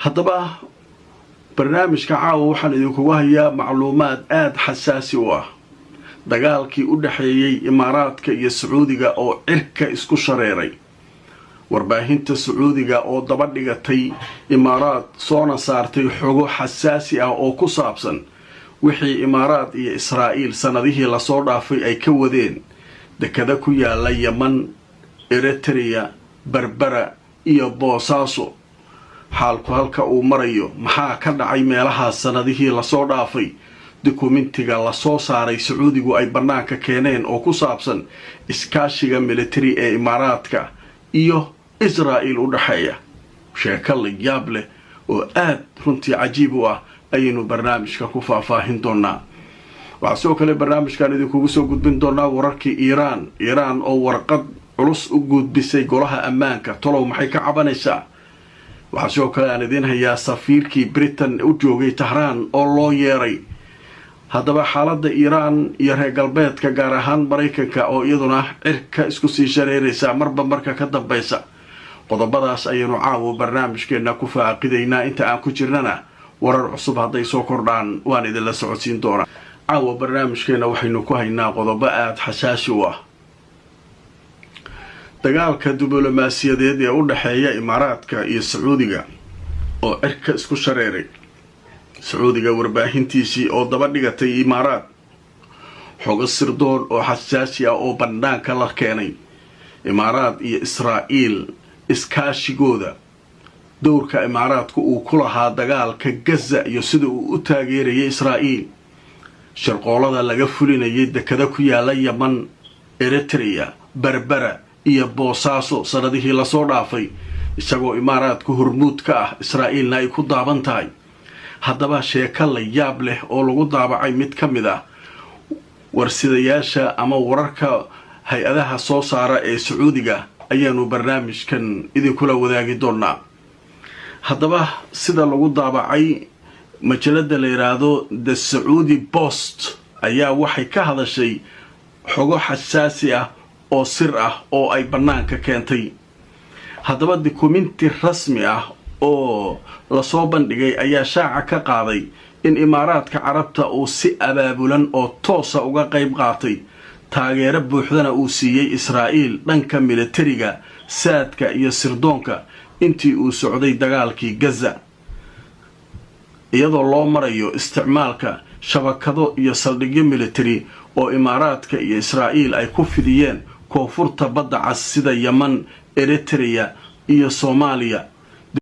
haddaba barnaamijka caawa waxaan idinkugu hayaa macluumaad aad xasaasi u ah dagaalkii u dhaxeeyay Imaaraadka iyo Sacuudiga oo cirka isku shareeray warbaahinta Sacuudiga oo daba dhigatay Imaaraad soona saartay xogo xasaasi ah oo ku saabsan wixii Imaaraad iyo Israa'iil sanadihii la soo dhaafay ay ka wadeen dekada ku yaala Yemen, Eritrea, Berbera iyo Boosaaso xaalku halka uu marayo maxaa ka dhacay meelaha sanadihii la soo dhaafay dokumentiga la soo saaray Sacuudigu ay banaanka keeneen oo ku saabsan iskaashiga military ee Imaaraadka iyo Israa'iil u dhaxeeya sheeko la yaab leh oo aad runtii cajiib u ah ayaynu barnaamijka ku faahfaahin doonaa waxaa sidoo kale barnaamijkan idinkugu soo gudbin doonaa wararkii Iiraan oo warqad culus u gudbisay golaha ammaanka talow maxay ka cabanaysaa waxaa sidoo kale aan idin hayaa safiirkii Britain u joogay Tahraan oo loo yeeray haddaba xaaladda Iiraan iyo reer galbeedka gaar ahaan Mareykanka oo iyaduna cirka isku sii shareeraysa marka ka dambaysa qodobadaas ayaynu caawa barnaamijkeena ku faaqidaynaa inta aan ku jirnana warar cusub hadday soo kordhaan waan idinla socodsiin doonaa caawa barnaamijkeena waxaynu ku haynaa qodobo aad xasaasi u ah dagaalka diblomaasiyadeed ee u dhaxeeya Imaaraadka iyo Sacuudiga oo cirka isku shareeray Sacuudiga warbaahintiisii oo daba dhigatay Imaaraad xogo sirdoon oo xasaasi ah oo banaanka la keenay Imaaraad iyo Israa'iil iskaashigooda dowrka Imaaraadku uu ku lahaa dagaalka Gaza iyo sida uu u taageerayay Israa'iil shirqoolada laga fulinayay dekada ku yaala Yemen, Eritrea, Berbera iyo Boosaaso sanadihii la soo dhaafay isagoo Imaaraadku hormuud ka ah Israa'iilna ay ku daaban tahay haddaba sheeko la yaab leh oo lagu daabacay mid ka mid ah warsidayaasha ama wararka hay-adaha soo saara ee Sacuudiga ayaanu barnaamijkan idinkula wadaagi doonaa haddaba sida lagu daabacay majalada la yiraahdo The Saudi Post ayaa waxay ka hadashay xogo xasaasi ah oo sir ah oo ay banaanka keentay haddaba dokumenti rasmi ah oo la soo bandhigay ayaa shaaca ka qaaday in Imaaraadka Carabta uu si abaabulan oo toosa uga qayb qaatay taageero buuxdana uu siiyay Israa'iil dhanka militariga saadka iyo sirdoonka intii uu socday dagaalkii Gaza iyadoo loo marayo isticmaalka shabakado iyo saldhigyo military oo Imaaraadka iyo Israa'iil ay ku fidiyeen koonfurta badda cas sida Yemen, Eritrea iyo Soomaaliya